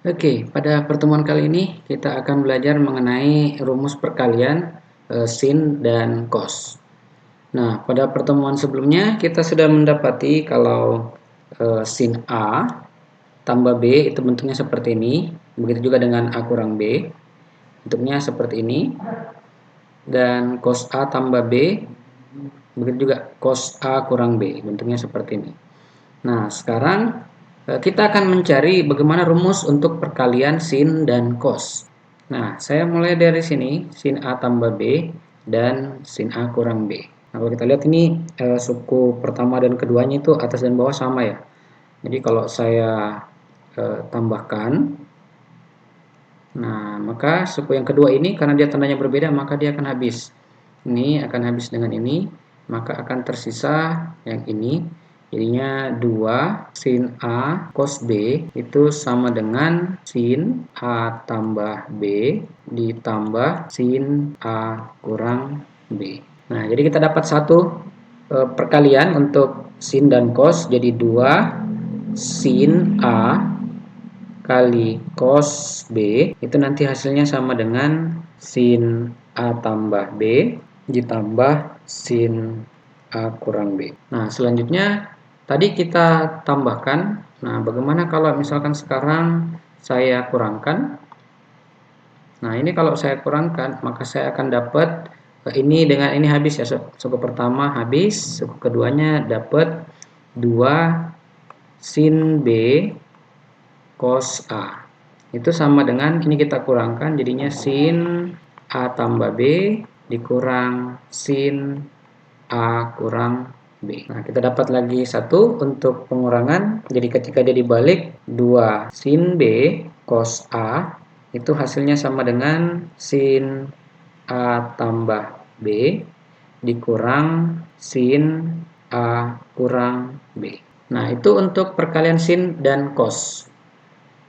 Oke, pada pertemuan kali ini kita akan belajar mengenai rumus perkalian sin dan cos. Nah, pada pertemuan sebelumnya kita sudah mendapati kalau sin A tambah B itu bentuknya seperti ini. Begitu juga dengan A kurang B, bentuknya seperti ini. Dan cos A tambah B, begitu juga cos A kurang B, bentuknya seperti ini. Nah, sekarang kita akan mencari bagaimana rumus untuk perkalian sin dan cos. Nah, saya mulai dari sini, sin A tambah B dan sin A kurang B. Nah, kalau kita lihat ini suku pertama dan keduanya itu atas dan bawah sama ya. Jadi kalau saya tambahkan, nah maka suku yang kedua ini karena dia tandanya berbeda maka dia akan habis. Ini akan habis dengan ini, maka akan tersisa yang ini. Jadinya 2 sin A cos B itu sama dengan sin A tambah B ditambah sin A kurang B. Nah, jadi kita dapat satu perkalian untuk sin dan cos, jadi 2 sin A kali cos B itu nanti hasilnya sama dengan sin A tambah B ditambah sin A kurang B. Nah, selanjutnya tadi kita tambahkan. Nah, bagaimana kalau misalkan sekarang saya kurangkan? Nah, ini kalau saya kurangkan, maka saya akan dapat ini dengan ini habis ya. Suku pertama habis, suku keduanya dapat 2 sin B cos A. Itu sama dengan ini kita kurangkan jadinya sin A tambah B dikurang sin A kurang B. Nah, kita dapat lagi satu untuk pengurangan. Jadi ketika dia dibalik 2 sin B cos A itu hasilnya sama dengan sin A tambah B dikurang sin A kurang B. Nah, itu untuk perkalian sin dan cos.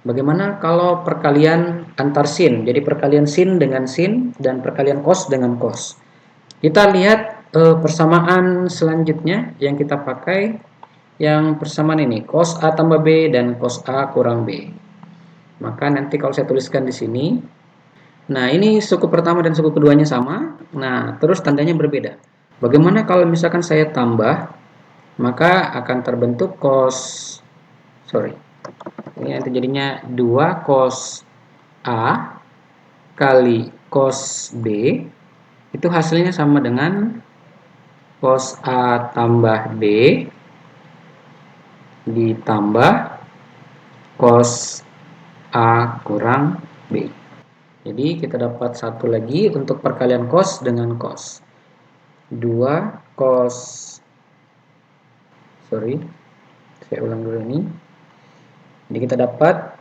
Bagaimana kalau perkalian antar sin? Jadi perkalian sin dengan sin dan perkalian cos dengan cos. Kita lihat persamaan selanjutnya yang kita pakai, yang persamaan ini cos A tambah B dan cos A kurang B. Maka nanti kalau saya tuliskan di sini, nah ini suku pertama dan suku keduanya sama, nah terus tandanya berbeda. Bagaimana kalau misalkan saya tambah, maka akan terbentuk ini nanti jadinya 2 cos A kali cos B itu hasilnya sama dengan cos A tambah B ditambah cos A kurang B. Jadi kita dapat satu lagi untuk perkalian cos dengan cos. 2 cos saya ulang dulu ini. Jadi kita dapat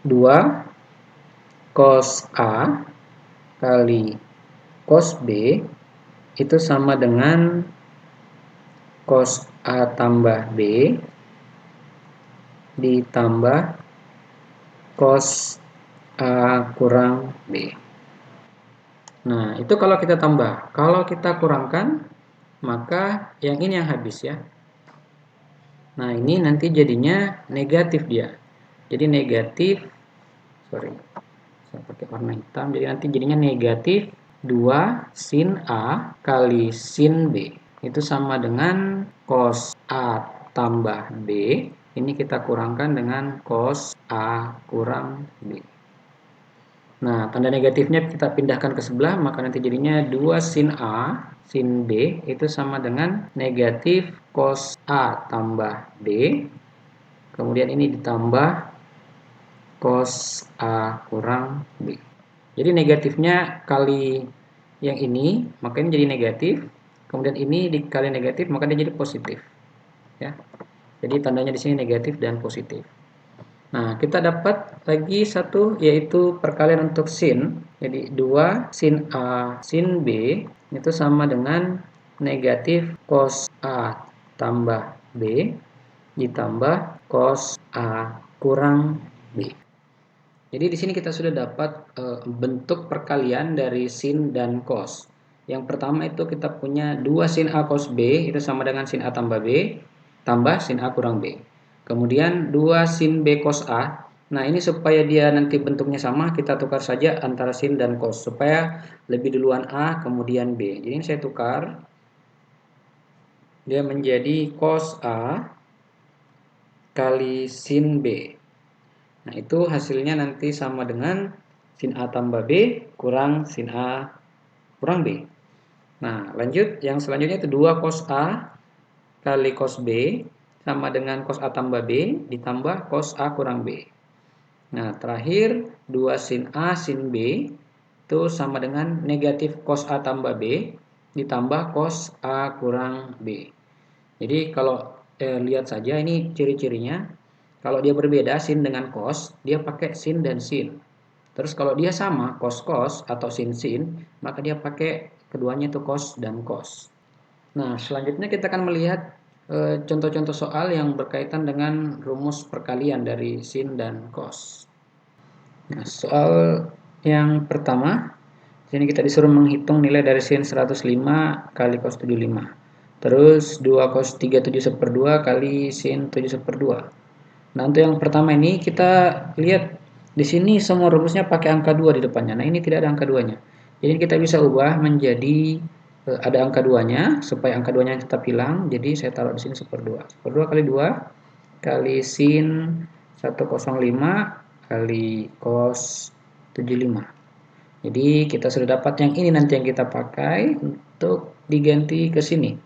2 cos A kali cos B itu sama dengan cos A tambah B ditambah cos A kurang B. Nah, itu kalau kita tambah. Kalau kita kurangkan, maka yang ini yang habis ya. Nah, ini nanti jadinya negatif dia. Jadi negatif, saya pakai warna hitam. Jadi nanti jadinya negatif 2 sin A kali sin B. Itu sama dengan cos A tambah B. Ini kita kurangkan dengan cos A kurang B. Nah, tanda negatifnya kita pindahkan ke sebelah, maka nanti jadinya 2 sin A, sin B, itu sama dengan negatif cos A tambah B. Kemudian ini ditambah cos A kurang B. Jadi negatifnya kali yang ini, maka ini jadi negatif. Kemudian ini dikali negatif, maka dia jadi positif. Ya. Jadi tandanya di sini negatif dan positif. Nah, kita dapat lagi satu yaitu perkalian untuk sin. Jadi 2 sin A sin B itu sama dengan negatif cos A tambah B ditambah cos A kurang B. Jadi di sini kita sudah dapat bentuk perkalian dari sin dan cos. Yang pertama itu kita punya 2 sin A cos B itu sama dengan sin A tambah B tambah sin A kurang B. Kemudian 2 sin B cos A. Nah, ini supaya dia nanti bentuknya sama, kita tukar saja antara sin dan cos supaya lebih duluan A kemudian B. Jadi ini saya tukar, dia menjadi cos A kali sin B. Nah, itu hasilnya nanti sama dengan sin A tambah B kurang sin A kurang B. Nah, lanjut yang selanjutnya itu 2 cos A kali cos B sama dengan cos A tambah B ditambah cos A kurang B. Nah, terakhir 2 sin A sin B itu sama dengan negatif cos A tambah B ditambah cos A kurang B. Jadi kalau lihat saja ini ciri-cirinya. Kalau dia berbeda sin dengan cos, dia pakai sin dan sin. Terus kalau dia sama cos-cos atau sin-sin, maka dia pakai keduanya itu cos dan cos. Nah, selanjutnya kita akan melihat contoh-contoh soal yang berkaitan dengan rumus perkalian dari sin dan cos. Nah, soal yang pertama, sini kita disuruh menghitung nilai dari sin 105 kali cos 75. Terus 2 cos 37 1/2 kali sin 7 1/2. Nah, untuk yang pertama ini kita lihat di sini semua rumusnya pakai angka 2 di depannya. Nah, ini tidak ada angka 2-nya. Jadi kita bisa ubah menjadi ada angka 2-nya supaya angka 2-nya kita hilang. Jadi saya taruh di sini 1/2. 1/2 kali 2 kali sin 105 kali cos 75. Jadi kita sudah dapat yang ini nanti yang kita pakai untuk diganti ke sini.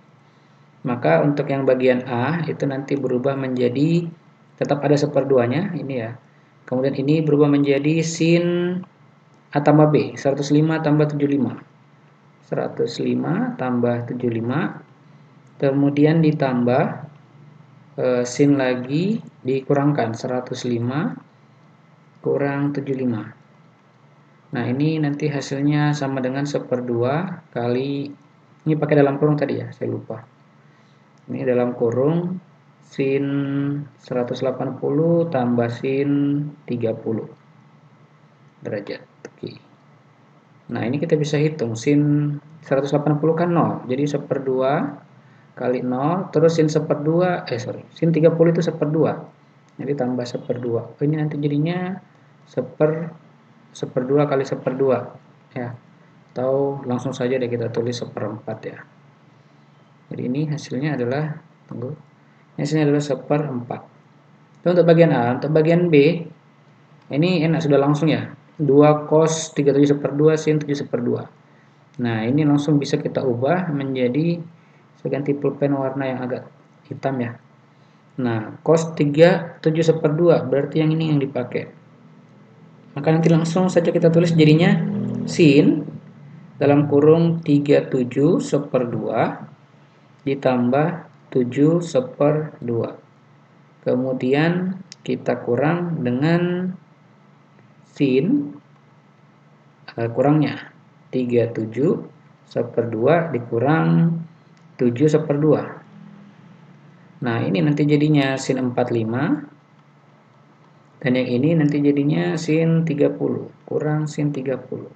Maka untuk yang bagian A itu nanti berubah menjadi tetap ada 1/2-nya ini ya. Kemudian ini berubah menjadi sin A tambah B 105 tambah 75. 105 tambah 75 kemudian ditambah sin lagi dikurangkan 105 kurang 75. Nah, ini nanti hasilnya sama dengan 1/2 kali, ini pakai dalam kurung tadi ya, saya lupa. Ini dalam kurung sin 180 tambah sin 30 derajat. Oke. Nah, ini kita bisa hitung sin 180 kan 0. Jadi 1/2 kali 0 terus sin 1/2 sin 30 itu 1/2. Jadi tambah 1/2. Ini nanti jadinya 1/2 kali 1/2 ya. Atau langsung saja deh kita tulis 1/4 ya. Jadi ini hasilnya adalah hasilnya adalah 1/4. Itu untuk bagian A. Untuk bagian B ini enak sudah langsung ya. 2 cos 37 1/2 sin 7 1/2. Nah, ini langsung bisa kita ubah menjadi, saya ganti pulpen warna yang agak hitam ya. Nah, cos 37 1/2 berarti yang ini yang dipakai. Maka nanti langsung saja kita tulis jadinya sin dalam kurung 37 1/2 ditambah 7 1/2. Kemudian kita kurang dengan sin kurangnya 37 1/2 dikurang 7 1/2. Nah, ini nanti jadinya sin 45 dan yang ini nanti jadinya sin 30 kurang sin 30.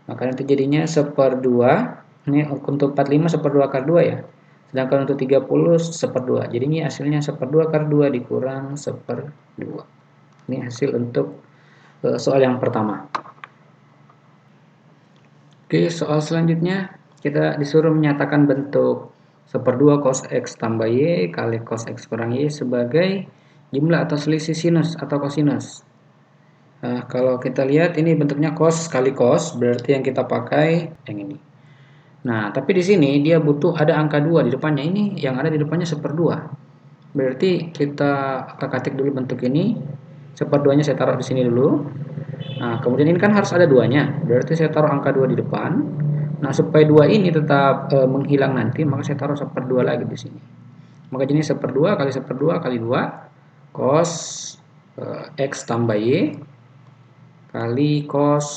Maka nanti jadinya 1/2. Ini untuk 45 1/2 akar 2 ya. Sedangkan untuk 30 1/2. Jadi ini hasilnya 1/2 akar 2 dikurang 1/2. Ini hasil untuk soal yang pertama. Oke, soal selanjutnya kita disuruh menyatakan bentuk 1/2 cos x tambah y kali cos x kurang y sebagai jumlah atau selisih sinus atau kosinus. Nah, kalau kita lihat ini bentuknya cos kali cos, berarti yang kita pakai yang ini. Nah, tapi di sini dia butuh ada angka 2 di depannya. Ini yang ada di depannya 1/2. Berarti kita ketik dulu bentuk ini. 1/2-nya saya taruh di sini dulu. Nah, kemudian ini kan harus ada 2-nya. Berarti saya taruh angka 2 di depan. Nah, supaya 2 ini tetap menghilang nanti, maka saya taruh 1/2 lagi di sini. Maka jadi 1/2 kali 1/2 kali 2 cos x tambah y kali cos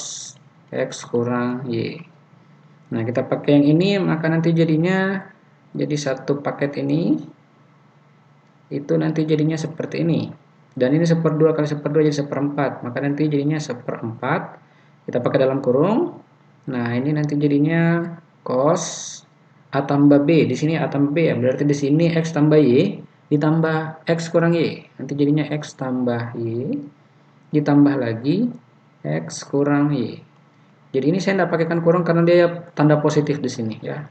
x kurang y. Nah, kita pakai yang ini, maka nanti jadinya jadi satu paket ini itu nanti jadinya seperti ini. Dan ini 1/2 kali 1/2 jadi 1/4. Maka nanti jadinya 1/4. Kita pakai dalam kurung. Nah, ini nanti jadinya cos A tambah B. Di sini A tambah B ya. Berarti di sini X tambah Y ditambah X kurang Y. Nanti jadinya X tambah Y ditambah lagi X kurang Y. Jadi ini saya tidak pakaikan kurang karena dia tanda positif di sini ya.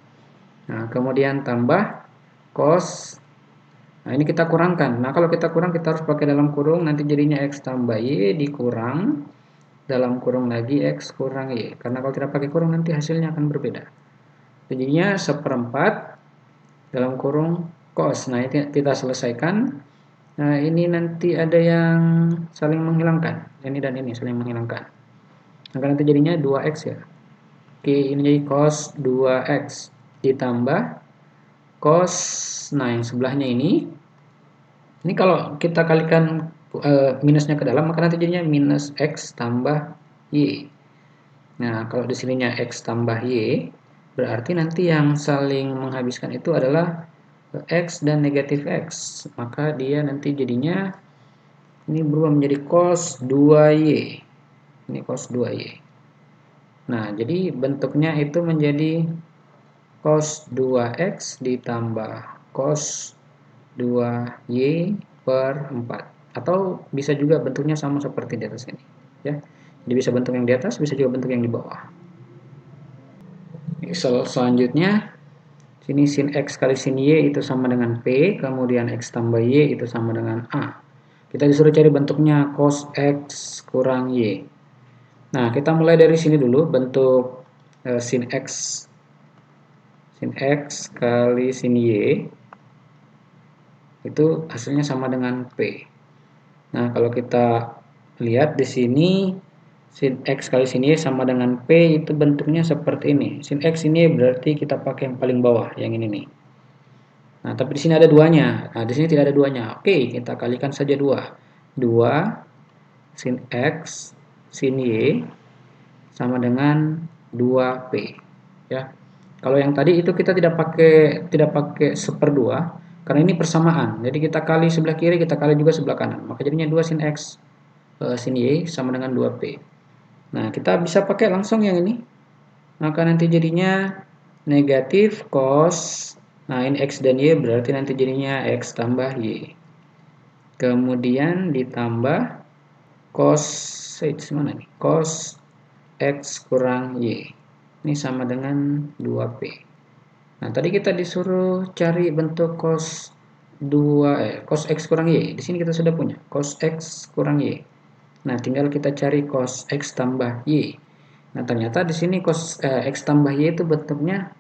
Nah, kemudian tambah cos. Nah, ini kita kurangkan. Nah, kalau kita kurang kita harus pakai dalam kurung, nanti jadinya X tambah Y dikurang dalam kurung lagi X kurang Y. Karena kalau tidak pakai kurung nanti hasilnya akan berbeda. Jadinya seperempat dalam kurung cos. Nah, itu kita selesaikan. Nah, ini nanti ada yang saling menghilangkan. Ini dan ini saling menghilangkan. Maka nanti jadinya 2X ya. Oke, ini jadi cos 2X ditambah cos. Nah, yang sebelahnya ini kalau kita kalikan minusnya ke dalam, maka nanti jadinya minus X tambah Y. Nah, kalau di sininya X tambah Y, berarti nanti yang saling menghabiskan itu adalah X dan negatif X. Maka dia nanti jadinya ini berubah menjadi cos 2Y. Ini cos 2Y. Nah, jadi bentuknya itu menjadi cos 2X ditambah cos 2Y per 4. Atau bisa juga bentuknya sama seperti di atas ini. Ya. Jadi bisa bentuk yang di atas, bisa juga bentuk yang di bawah. Selanjutnya, sini sin X kali sin Y itu sama dengan P, kemudian X tambah Y itu sama dengan A. Kita disuruh cari bentuknya cos X kurang Y. Nah, kita mulai dari sini dulu, bentuk sin X kali sin Y itu hasilnya sama dengan P. Nah, kalau kita lihat di sini sin X kali sin Y sama dengan P itu bentuknya seperti ini. Sin X ini berarti kita pakai yang paling bawah, yang ini nih. Nah, tapi di sini ada duanya. Nah, di sini tidak ada duanya. Oke, kita kalikan saja 2. 2 sin X sin Y sama dengan 2P. Ya. Kalau yang tadi itu kita tidak pakai seperdua karena ini persamaan. Jadi kita kali sebelah kiri, kita kali juga sebelah kanan. Maka jadinya 2 sin X sin Y sama dengan 2P. Nah, kita bisa pakai langsung yang ini. Maka nanti jadinya negatif cos. Nah, ini X dan Y berarti nanti jadinya X tambah Y. Kemudian ditambah cos mana nih? Cos X kurang Y. Ini sama dengan 2P. Nah, tadi kita disuruh cari bentuk cos cos X kurang Y. Di sini kita sudah punya cos X kurang Y. Nah, tinggal kita cari cos X tambah Y. Nah, ternyata di sini cos X tambah Y itu bentuknya.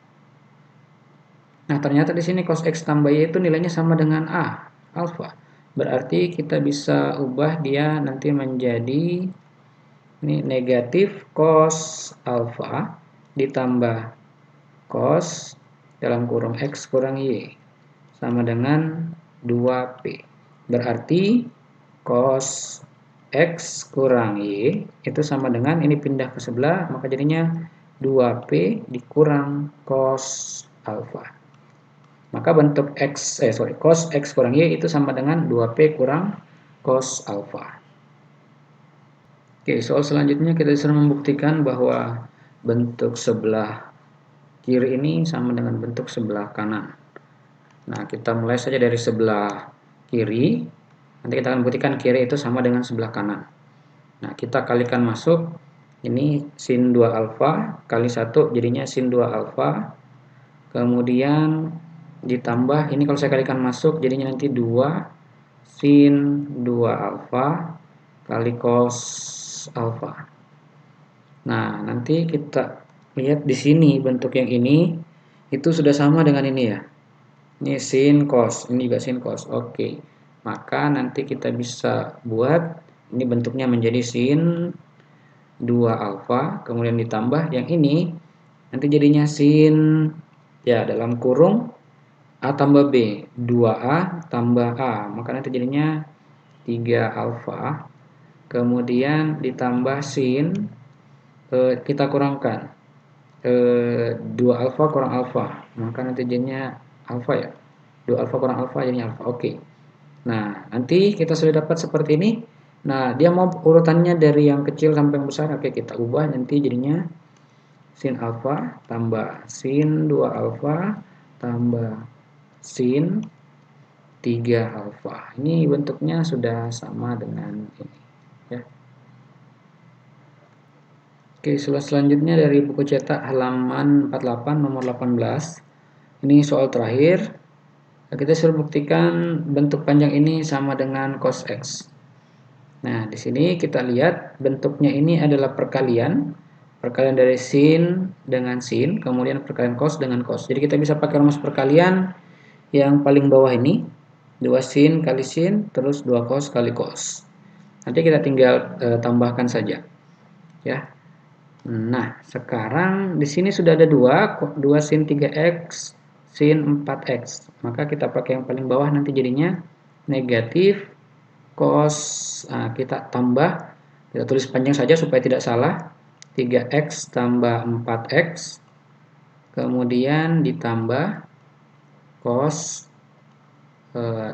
Nah, ternyata di sini cos X tambah Y itu nilainya sama dengan A, alfa. Berarti kita bisa ubah dia nanti menjadi ini negatif cos alfa ditambah cos dalam kurung X kurang Y sama dengan 2P. Berarti cos X kurang Y itu sama dengan ini pindah ke sebelah, maka jadinya 2P dikurang cos alfa. Maka bentuk cos X kurang Y itu sama dengan 2P kurang cos alfa. Oke, soal selanjutnya kita disuruh membuktikan bahwa bentuk sebelah kiri ini sama dengan bentuk sebelah kanan. Nah, kita mulai saja dari sebelah kiri. Nanti kita akan buktikan kiri itu sama dengan sebelah kanan. Nah, kita kalikan masuk. Ini sin 2 alfa kali 1 jadinya sin 2 alfa. Kemudian ditambah, ini kalau saya kalikan masuk jadinya nanti 2 sin 2 alfa kali cos alfa. Nah, nanti kita lihat di sini bentuk yang ini itu sudah sama dengan ini ya. Ini sin cos, ini juga sin cos. Oke. Maka nanti kita bisa buat ini bentuknya menjadi sin 2 alfa, kemudian ditambah yang ini nanti jadinya sin ya dalam kurung A tambah B, 2A tambah A. Maka nanti jadinya 3 alfa. Kemudian ditambah sin kita kurangkan 2 alfa kurang alfa, maka nanti jadinya alfa ya, 2 alfa kurang alfa jadinya alfa. Oke. Nah, nanti kita sudah dapat seperti ini. Nah, dia mau urutannya dari yang kecil sampai yang besar. Oke, kita ubah nanti jadinya sin alfa tambah sin 2 alfa tambah sin 3 alfa. Ini bentuknya sudah sama dengan ini ya. Oke, selanjutnya dari buku cetak halaman 48 nomor 18. Ini soal terakhir. Kita suruh buktikan bentuk panjang ini sama dengan cos X. Nah, di sini kita lihat bentuknya ini adalah perkalian. Perkalian dari sin dengan sin, kemudian perkalian cos dengan cos. Jadi kita bisa pakai rumus perkalian yang paling bawah ini. 2 sin kali sin, terus 2 cos kali cos. Nanti kita tinggal tambahkan saja. Ya. Nah, sekarang di sini sudah ada 2 sin 3x, sin 4x. Maka kita pakai yang paling bawah, nanti jadinya negatif cos. Nah, kita tambah, kita tulis panjang saja supaya tidak salah. 3x tambah 4x, kemudian ditambah cos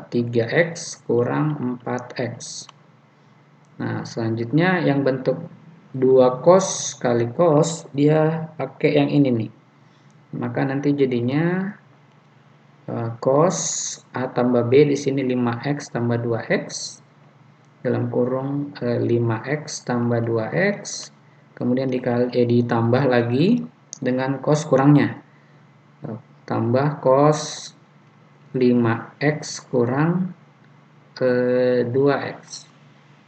3x kurang 4x. Nah, selanjutnya yang bentuk 2 cos kali cos, dia pakai yang ini nih. Maka nanti jadinya cos A tambah B di sini 5x tambah 2x dalam kurung 5x tambah 2x, kemudian ditambah lagi dengan cos kurangnya. Tambah cos 5x kurang 2x.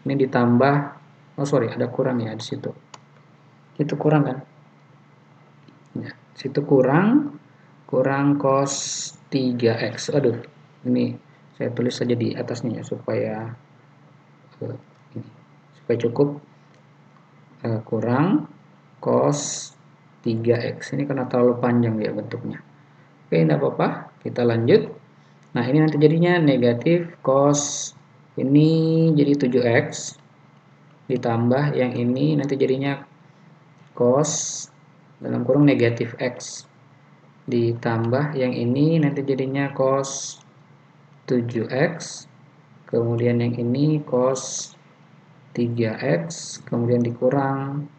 Ini ditambah, oh sorry, ada kurang ya di situ. Itu kurang kan? Ya, situ kurang cos 3x. Aduh, ini saya tulis saja di atasnya ya supaya cukup. Kurang cos 3x. Ini karena terlalu panjang ya bentuknya. Oke, tidak apa-apa, kita lanjut. Nah, ini nanti jadinya negatif cos ini jadi 7x, ditambah yang ini nanti jadinya cos dalam kurung negatif x, ditambah yang ini nanti jadinya cos 7x, kemudian yang ini cos 3x, kemudian dikurang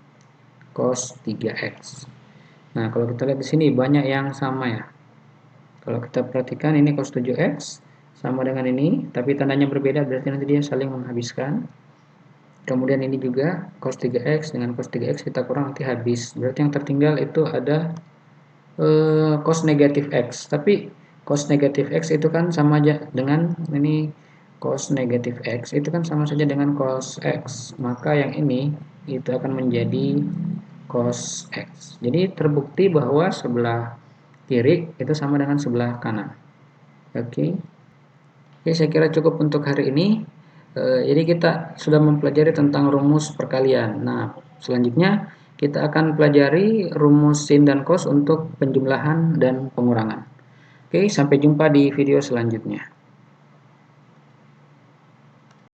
cos 3x. Nah, kalau kita lihat di sini banyak yang sama ya. Kalau kita perhatikan ini cos 7x sama dengan ini, tapi tandanya berbeda, berarti nanti dia saling menghabiskan. Kemudian ini juga cos 3x dengan cos 3x kita kurang, nanti habis. Berarti yang tertinggal itu ada cos negatif x. Tapi cos negatif x itu kan sama aja dengan ini cos negatif x. Itu kan sama saja dengan cos x. Maka yang ini itu akan menjadi cos x. Jadi terbukti bahwa sebelah kiri itu sama dengan sebelah kanan. Oke. Oke, saya kira cukup untuk hari ini. Jadi kita sudah mempelajari tentang rumus perkalian. Nah, selanjutnya kita akan pelajari rumus sin dan cos untuk penjumlahan dan pengurangan. Oke, sampai jumpa di video selanjutnya.